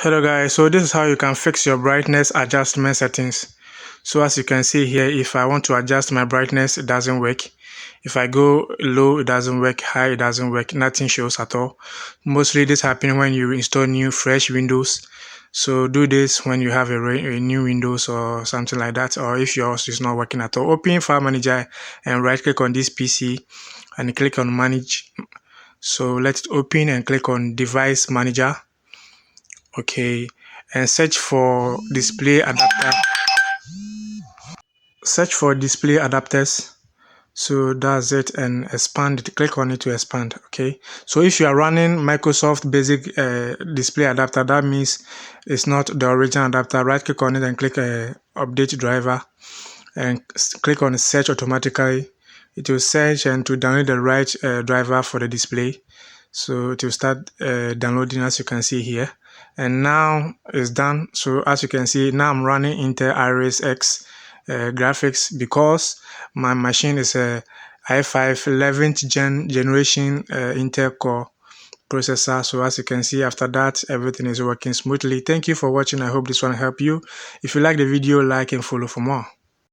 Hello guys, so this is how you can fix your brightness adjustment settings. So as you can see here, if I want to adjust my brightness, it doesn't work. If I go low, it doesn't work. High, it doesn't work. Nothing shows at all. Mostly this happens when you install new fresh Windows. So do this when you have a new Windows or something like that, or if yours is not working at all. Open File Manager and right click on this PC and click on Manage. So let's open and click on Device Manager. Okay, and search for display adapter. Search for display adapters. So that's it, and expand it. Click on it to expand. Okay, so if you are running Microsoft Basic display adapter, that means it's not the original adapter. Right click on it and click update driver and click on search automatically. It will search and to download the right driver for the display. So it will start downloading, as you can see here, and now it's done. So as you can see, now I'm running Intel Iris X graphics because my machine is a i5 11th generation Intel Core processor. So as you can see, after that, everything is working smoothly. Thank you for watching. I hope this one helped you. If you like the video, like and follow for more.